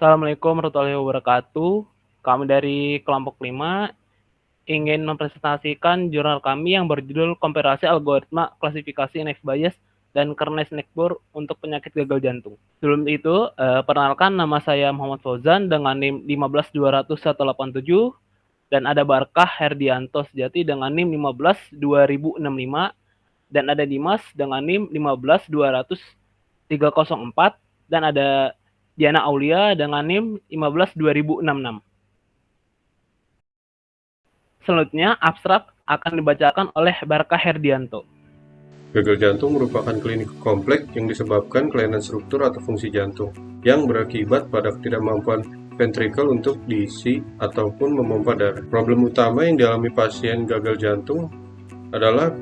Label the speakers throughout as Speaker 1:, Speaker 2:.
Speaker 1: Assalamualaikum warahmatullahi wabarakatuh. Kami dari kelompok 5 ingin mempresentasikan jurnal kami yang berjudul Komparasi Algoritma Klasifikasi Naive Bayes dan Kernest-Nickbour untuk penyakit gagal jantung. Sebelum itu, perkenalkan, nama saya Muhammad Fauzan dengan NIM 1520187 dan ada Barkah Herdianto Sejati dengan NIM 152065 dan ada Dimas dengan NIM 1520304 dan ada Diana Aulia dengan NIM 152066. Selanjutnya, abstrak akan dibacakan oleh Barkah Herdianto.
Speaker 2: Gagal jantung merupakan klinik kompleks yang disebabkan kelainan struktur atau fungsi jantung yang berakibat pada ketidakmampuan ventrikel untuk diisi ataupun memompa darah. Problem utama yang dialami pasien gagal jantung adalah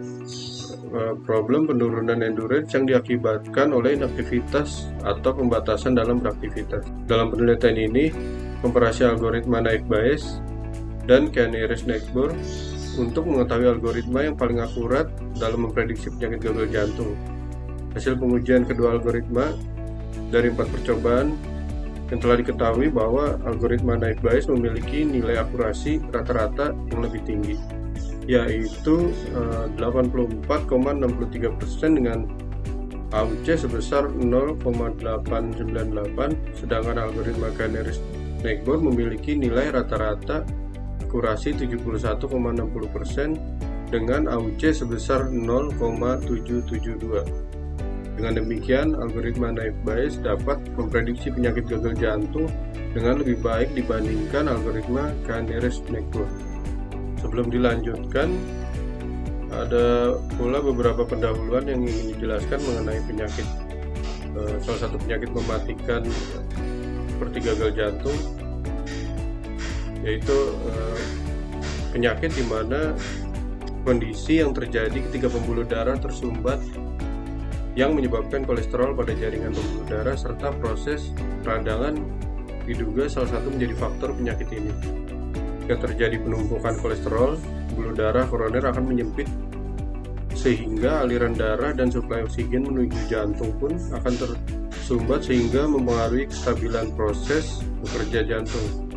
Speaker 2: problem penurunan endurance yang diakibatkan oleh inaktivitas atau pembatasan dalam beraktivitas. Dalam penelitian ini, komparasi algoritma Naive Bayes dan Kernest-Nickbour untuk mengetahui algoritma yang paling akurat dalam memprediksi penyakit gagal jantung. Hasil pengujian kedua algoritma dari 4 percobaan yang telah diketahui bahwa algoritma Naive Bayes memiliki nilai akurasi rata-rata yang lebih tinggi, yaitu 84,63% dengan AUC sebesar 0,898, sedangkan algoritma Kernest-Nickbour memiliki nilai rata-rata akurasi 71,60% dengan AUC sebesar 0,772. Dengan demikian, algoritma Naive Bayes dapat memprediksi penyakit gagal jantung dengan lebih baik dibandingkan algoritma Kernest-Nickbour. Sebelum dilanjutkan, ada pula beberapa pendahuluan yang ingin dijelaskan mengenai penyakit, salah satu penyakit mematikan seperti gagal jantung, yaitu penyakit di mana kondisi yang terjadi ketika pembuluh darah tersumbat yang menyebabkan kolesterol pada jaringan pembuluh darah serta proses peradangan diduga salah satu menjadi faktor penyakit ini. Jika terjadi penumpukan kolesterol, pembuluh darah koroner akan menyempit sehingga aliran darah dan suplai oksigen menuju jantung pun akan tersumbat sehingga mempengaruhi kestabilan proses bekerja jantung.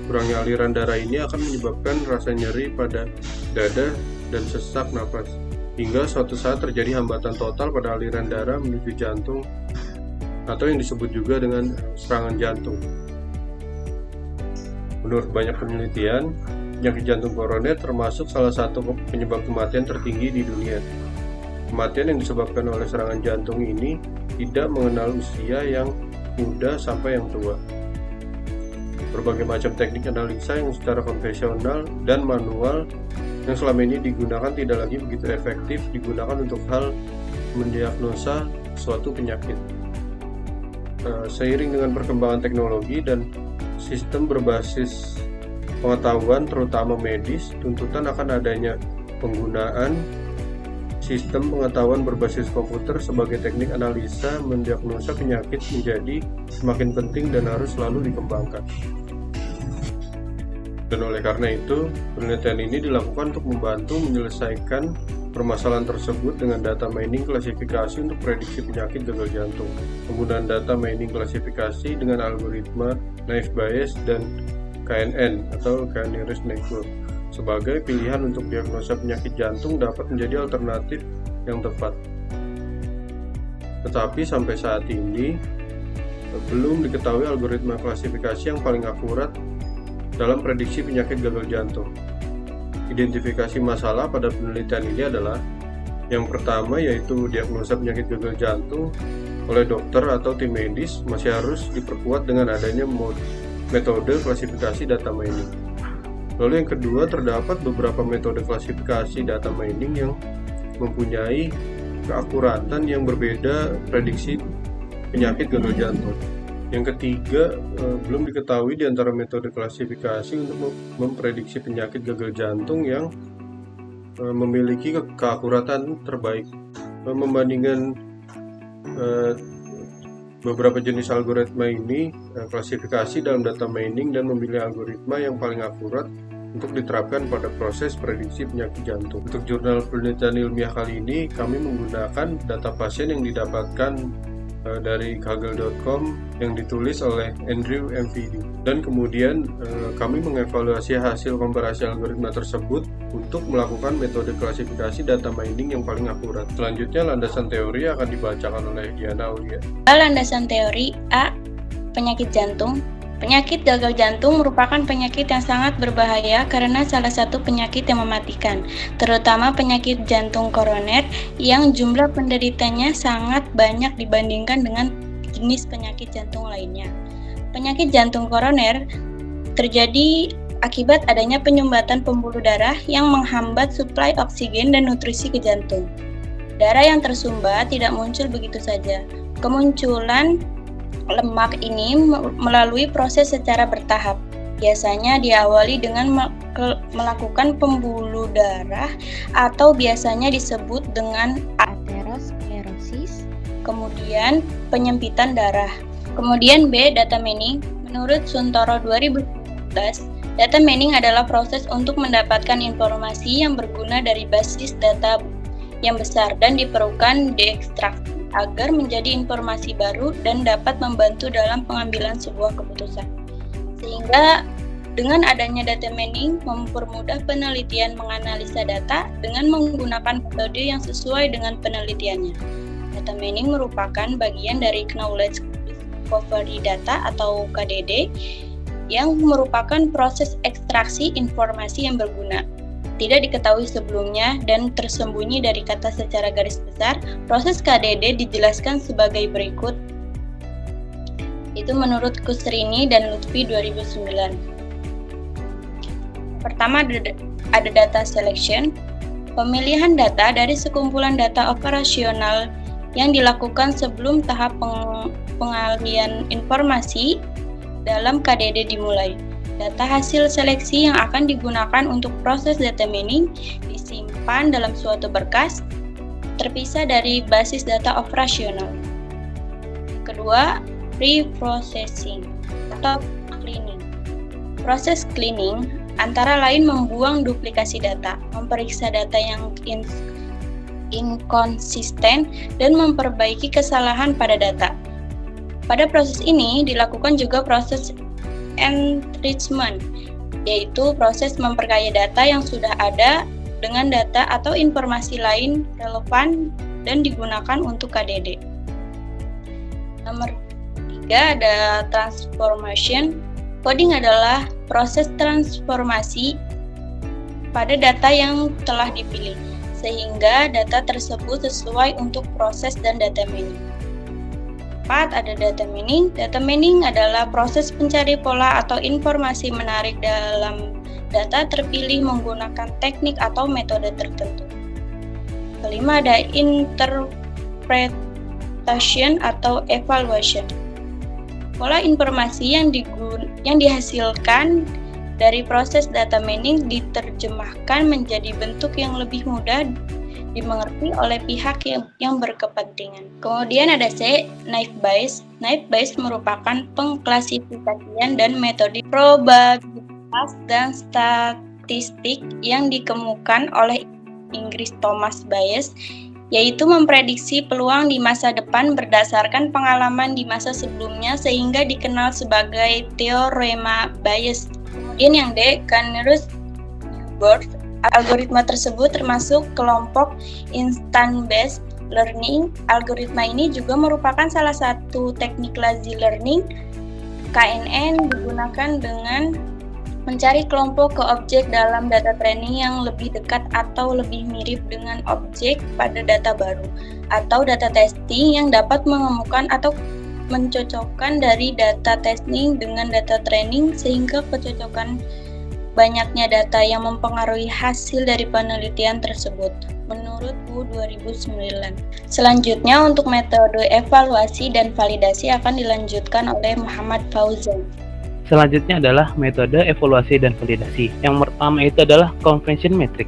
Speaker 2: Kurangnya aliran darah ini akan menyebabkan rasa nyeri pada dada dan sesak napas, hingga suatu saat terjadi hambatan total pada aliran darah menuju jantung atau yang disebut juga dengan serangan jantung. Menurut banyak penelitian, penyakit jantung koroner termasuk salah satu penyebab kematian tertinggi di dunia. Kematian yang disebabkan oleh serangan jantung ini tidak mengenal usia yang muda sampai yang tua. Berbagai macam teknik analisa yang secara konvensional dan manual yang selama ini digunakan tidak lagi begitu efektif digunakan untuk hal mendiagnosa suatu penyakit. Seiring dengan perkembangan teknologi dan sistem berbasis pengetahuan terutama medis, tuntutan akan adanya penggunaan sistem pengetahuan berbasis komputer sebagai teknik analisa mendiagnosa penyakit menjadi semakin penting dan harus selalu dikembangkan. Dan oleh karena itu, penelitian ini dilakukan untuk membantu menyelesaikan permasalahan tersebut dengan data mining klasifikasi untuk prediksi penyakit gagal jantung. Penggunaan data mining klasifikasi dengan algoritma Naive Bayes dan KNN atau Kernest-Nickbour sebagai pilihan untuk diagnosa penyakit jantung dapat menjadi alternatif yang tepat. Tetapi sampai saat ini belum diketahui algoritma klasifikasi yang paling akurat dalam prediksi penyakit gagal jantung. Identifikasi masalah pada penelitian ini adalah yang pertama, yaitu diagnosa penyakit gagal jantung oleh dokter atau tim medis masih harus diperkuat dengan adanya metode klasifikasi data mining. Lalu yang kedua, terdapat beberapa metode klasifikasi data mining yang mempunyai keakuratan yang berbeda prediksi penyakit gagal jantung. Yang ketiga, belum diketahui di antara metode klasifikasi untuk memprediksi penyakit gagal jantung yang memiliki keakuratan terbaik. Membandingkan beberapa jenis algoritma ini, klasifikasi dalam data mining dan memilih algoritma yang paling akurat untuk diterapkan pada proses prediksi penyakit jantung. Untuk jurnal penelitian ilmiah kali ini, kami menggunakan data pasien yang didapatkan dari kaggle.com yang ditulis oleh Andrew MVD. Dan kemudian kami mengevaluasi hasil komparasi algoritma tersebut untuk melakukan metode klasifikasi data mining yang paling akurat. Selanjutnya landasan teori akan dibacakan oleh Diana Aulia.
Speaker 3: Landasan teori A. Penyakit jantung. Penyakit gagal jantung merupakan penyakit yang sangat berbahaya karena salah satu penyakit yang mematikan, terutama penyakit jantung koroner yang jumlah penderitanya sangat banyak dibandingkan dengan jenis penyakit jantung lainnya. Penyakit jantung koroner terjadi akibat adanya penyumbatan pembuluh darah yang menghambat suplai oksigen dan nutrisi ke jantung. Darah yang tersumbat tidak muncul begitu saja. Kemunculan lemak ini melalui proses secara bertahap. Biasanya diawali dengan melakukan pembuluh darah atau biasanya disebut dengan aterosklerosis, kemudian penyempitan darah. Kemudian B. Data mining. Menurut Suntoro 2019, data mining adalah proses untuk mendapatkan informasi yang berguna dari basis data yang besar dan diperlukan diekstraksi agar menjadi informasi baru dan dapat membantu dalam pengambilan sebuah keputusan. Sehingga dengan adanya data mining mempermudah penelitian menganalisa data dengan menggunakan metode yang sesuai dengan penelitiannya. Data mining merupakan bagian dari Knowledge Discovery Data atau KDD yang merupakan proses ekstraksi informasi yang berguna. Tidak diketahui sebelumnya dan tersembunyi dari kata secara garis besar, proses KDD dijelaskan sebagai berikut. Itu menurut Kusrini dan Lutfi 2009. Pertama ada data selection, pemilihan data dari sekumpulan data operasional yang dilakukan sebelum tahap pengalian informasi dalam KDD dimulai. Data hasil seleksi yang akan digunakan untuk proses data mining disimpan dalam suatu berkas, terpisah dari basis data operasional. Kedua, pre-processing atau cleaning. Proses cleaning antara lain membuang duplikasi data, memeriksa data yang inkonsisten, dan memperbaiki kesalahan pada data. Pada proses ini dilakukan juga proses enrichment, yaitu proses memperkaya data yang sudah ada dengan data atau informasi lain relevan dan digunakan untuk KDD. Nomor 3 ada transformation. Coding adalah proses transformasi pada data yang telah dipilih, sehingga data tersebut sesuai untuk proses dan data mining. 4. Ada data mining. Data mining adalah proses mencari pola atau informasi menarik dalam data terpilih menggunakan teknik atau metode tertentu. Kelima, ada interpretation atau evaluation. Pola informasi yang dihasilkan dari proses data mining diterjemahkan menjadi bentuk yang lebih mudah dimengerti oleh pihak yang berkepentingan. Kemudian ada C, naive Bayes. Naive Bayes merupakan pengklasifikasian dan metode probabilitas dan statistik yang dikemukakan oleh Inggris Thomas Bayes, yaitu memprediksi peluang di masa depan berdasarkan pengalaman di masa sebelumnya sehingga dikenal sebagai teorema Bayes. Kemudian yang D, Canarus-Newburgh. Algoritma tersebut termasuk kelompok instant-based learning. Algoritma ini juga merupakan salah satu teknik lazy learning. KNN digunakan dengan mencari kelompok ke objek dalam data training yang lebih dekat atau lebih mirip dengan objek pada data baru, atau data testing yang dapat menemukan atau mencocokkan dari data testing dengan data training sehingga kecocokan banyaknya data yang mempengaruhi hasil dari penelitian tersebut, menurut Wu 2009. Selanjutnya untuk metode evaluasi dan validasi akan dilanjutkan oleh Muhammad Fauzan.
Speaker 1: Selanjutnya adalah metode evaluasi dan validasi. Yang pertama itu adalah conversion metric.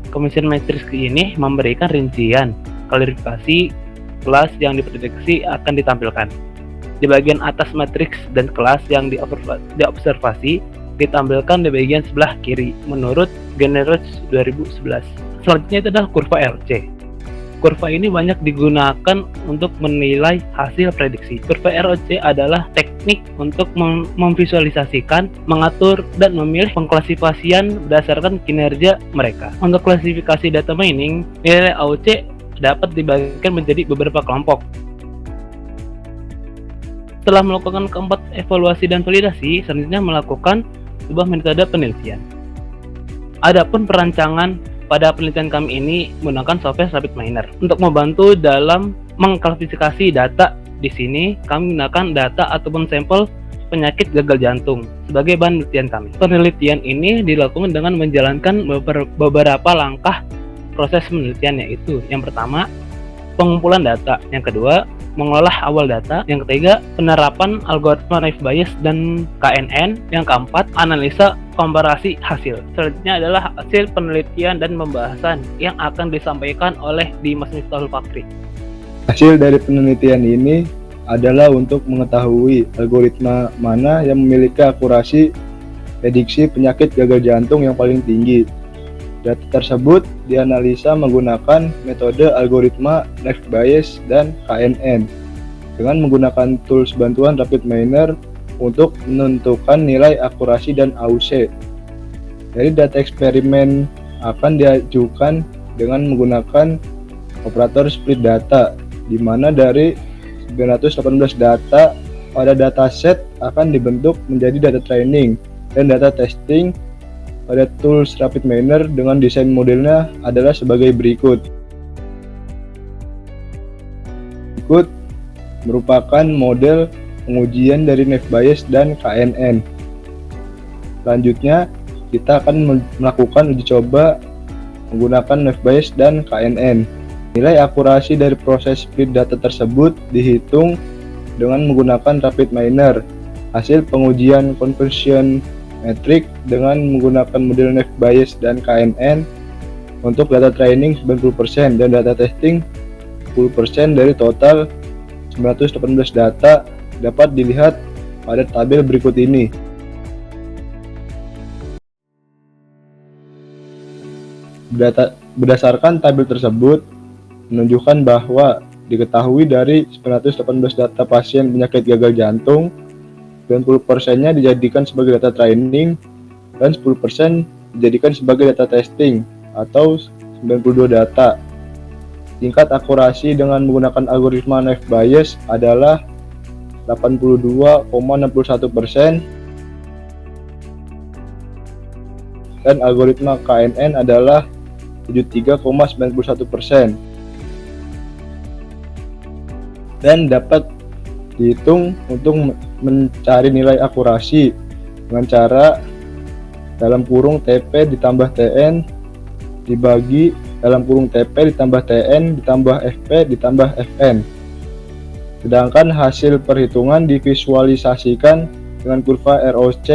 Speaker 1: Conversion matrix ini memberikan rincian, klarifikasi, kelas yang diprediksi akan ditampilkan. Di bagian atas matriks dan kelas yang diobservasi ditampilkan di bagian sebelah kiri menurut Generus 2011. Selanjutnya itu adalah kurva RC. Kurva ini banyak digunakan untuk menilai hasil prediksi. Kurva ROC adalah teknik untuk memvisualisasikan, mengatur, dan memilih pengklasifikasian berdasarkan kinerja mereka. Untuk klasifikasi data mining, nilai AOC dapat dibagikan menjadi beberapa kelompok. Setelah melakukan keempat evaluasi dan validasi, selanjutnya melakukan sebuah metode penelitian. Adapun perancangan pada penelitian kami ini menggunakan software RapidMiner untuk membantu dalam mengklasifikasi data. Di sini kami menggunakan data ataupun sampel penyakit gagal jantung sebagai bahan penelitian kami. Penelitian ini dilakukan dengan menjalankan beberapa langkah proses penelitian, yaitu yang pertama, pengumpulan data, yang kedua, mengolah awal data, yang ketiga, penerapan algoritma Naive Bayes dan KNN, yang keempat, analisa komparasi hasil. Selanjutnya adalah hasil penelitian dan pembahasan yang akan disampaikan oleh Dimas Miftahul Fakri.
Speaker 4: Hasil dari penelitian ini adalah untuk mengetahui algoritma mana yang memiliki akurasi prediksi penyakit gagal jantung yang paling tinggi. Data tersebut dianalisa menggunakan metode algoritma Naive Bayes dan KNN dengan menggunakan tools bantuan RapidMiner untuk menentukan nilai akurasi dan AUC. Jadi data eksperimen akan diajukan dengan menggunakan operator split data, di mana dari 918 data pada dataset akan dibentuk menjadi data training dan data testing. Pada tools RapidMiner dengan desain modelnya adalah sebagai berikut. Berikut merupakan model pengujian dari Naive Bayes dan KNN. Selanjutnya, kita akan melakukan uji coba menggunakan Naive Bayes dan KNN. Nilai akurasi dari proses split data tersebut dihitung dengan menggunakan RapidMiner. Hasil pengujian conversion metrik dengan menggunakan model Naive Bayes dan KNN untuk data training 90% dan data testing 10% dari total 918 data dapat dilihat pada tabel berikut ini. Berdasarkan tabel tersebut menunjukkan bahwa diketahui dari 918 data pasien penyakit gagal jantung, 90%-nya dijadikan sebagai data training dan 10% dijadikan sebagai data testing atau 92 data. Tingkat akurasi dengan menggunakan algoritma Naive Bayes adalah 82,61% dan algoritma KNN adalah 73,91% dan dapat dihitung untuk mencari nilai akurasi dengan cara dalam kurung TP ditambah TN dibagi dalam kurung TP ditambah TN ditambah FP ditambah FN. Sedangkan hasil perhitungan divisualisasikan dengan kurva ROC,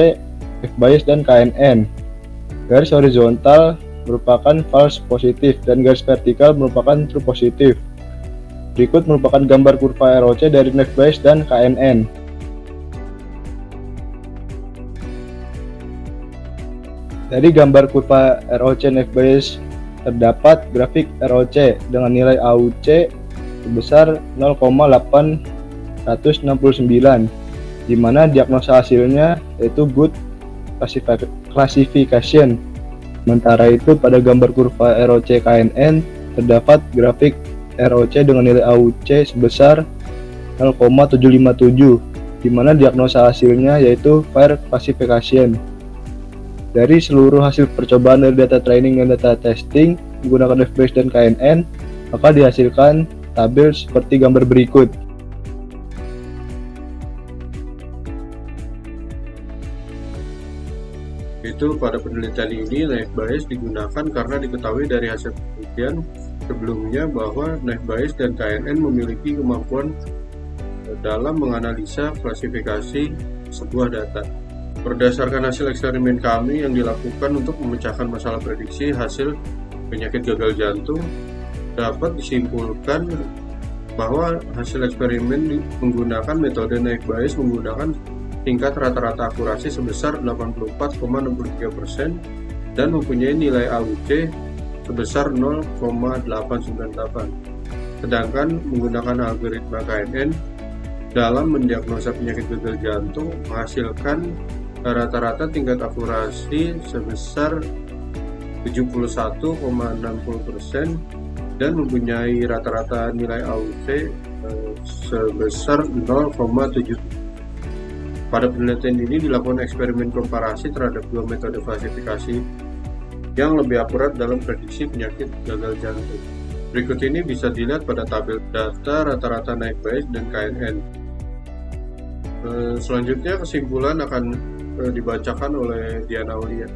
Speaker 4: Naive Bayes dan KNN. Garis horizontal merupakan false positif dan garis vertikal merupakan true positif. Berikut merupakan gambar kurva ROC dari Naive Bayes dan KNN. Dari gambar kurva ROC Naive Bayes terdapat grafik ROC dengan nilai AUC sebesar 0,869, di mana diagnosa hasilnya yaitu good classification. Sementara itu pada gambar kurva ROC KNN terdapat grafik ROC dengan nilai AUC sebesar 0,757, di mana diagnosa hasilnya yaitu fair classification. Dari seluruh hasil percobaan dari data training dan data testing menggunakan Naive Bayes dan KNN, maka dihasilkan tabel seperti gambar berikut.
Speaker 2: Itu pada penelitian ini Naive Bayes digunakan karena diketahui dari hasil penelitian sebelumnya bahwa Naive Bayes dan KNN memiliki kemampuan dalam menganalisa klasifikasi sebuah data. Berdasarkan hasil eksperimen kami yang dilakukan untuk memecahkan masalah prediksi hasil penyakit gagal jantung, dapat disimpulkan bahwa hasil eksperimen menggunakan metode Naive Bayes menggunakan tingkat rata-rata akurasi sebesar 84,63% dan mempunyai nilai AUC sebesar 0,898. Sedangkan menggunakan algoritma KNN dalam mendiagnosa penyakit gagal jantung menghasilkan rata-rata tingkat akurasi sebesar 71,60% dan mempunyai rata-rata nilai AUC sebesar 0,7. Pada penelitian ini dilakukan eksperimen komparasi terhadap dua metode klasifikasi yang lebih akurat dalam prediksi penyakit gagal jantung. Berikut ini bisa dilihat pada tabel data rata-rata naik bias dan KNN. Selanjutnya kesimpulan akan dibacakan oleh Diana Aulia.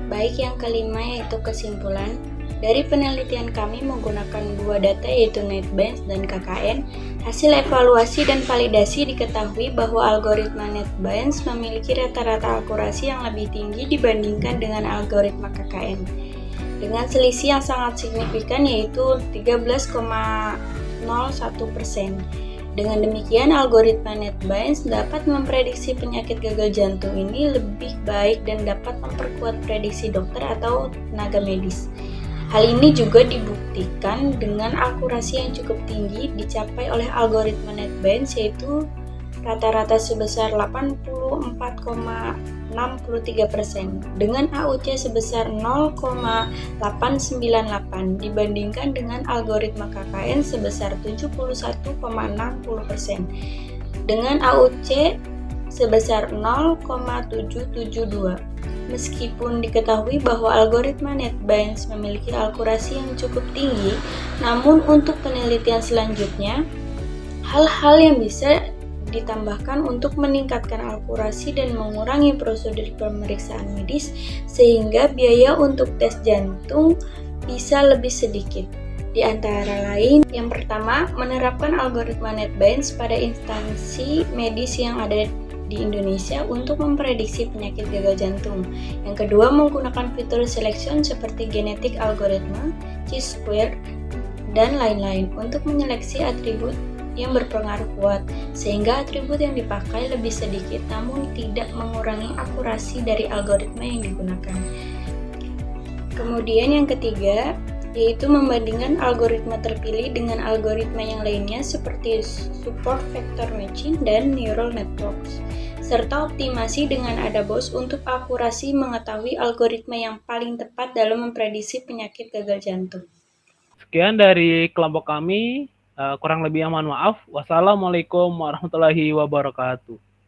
Speaker 3: Baik, yang kelima yaitu kesimpulan. Dari penelitian kami menggunakan dua data yaitu NetBench dan KKN, hasil evaluasi dan validasi diketahui bahwa algoritma NetBench memiliki rata-rata akurasi yang lebih tinggi dibandingkan dengan algoritma KKN, dengan selisih yang sangat signifikan yaitu 13,01%. Dengan demikian, algoritma NetBench dapat memprediksi penyakit gagal jantung ini lebih baik dan dapat memperkuat prediksi dokter atau tenaga medis. Hal ini juga dibuktikan dengan akurasi yang cukup tinggi dicapai oleh algoritma NetBench yaitu rata-rata sebesar 84,63% dengan AUC sebesar 0,898 dibandingkan dengan algoritma KKN sebesar 71,60% dengan AUC sebesar 0,772. Meskipun diketahui bahwa algoritma NetBench memiliki akurasi yang cukup tinggi, namun untuk penelitian selanjutnya, hal-hal yang bisa ditambahkan untuk meningkatkan akurasi dan mengurangi prosedur pemeriksaan medis sehingga biaya untuk tes jantung bisa lebih sedikit. Di antara lain, yang pertama, menerapkan algoritma NetBench pada instansi medis yang ada di Indonesia untuk memprediksi penyakit gagal jantung. Yang kedua, menggunakan fitur selection seperti genetik algoritma, Chi-square, dan lain-lain untuk menyeleksi atribut yang berpengaruh kuat, sehingga atribut yang dipakai lebih sedikit namun tidak mengurangi akurasi dari algoritma yang digunakan. Kemudian yang ketiga, yaitu membandingkan algoritma terpilih dengan algoritma yang lainnya seperti support vector matching dan neural networks, serta optimasi dengan AdaBOS untuk akurasi mengetahui algoritma yang paling tepat dalam memprediksi penyakit gagal jantung.
Speaker 1: Sekian dari kelompok kami. Kurang lebih mohon maaf. Wassalamualaikum warahmatullahi wabarakatuh.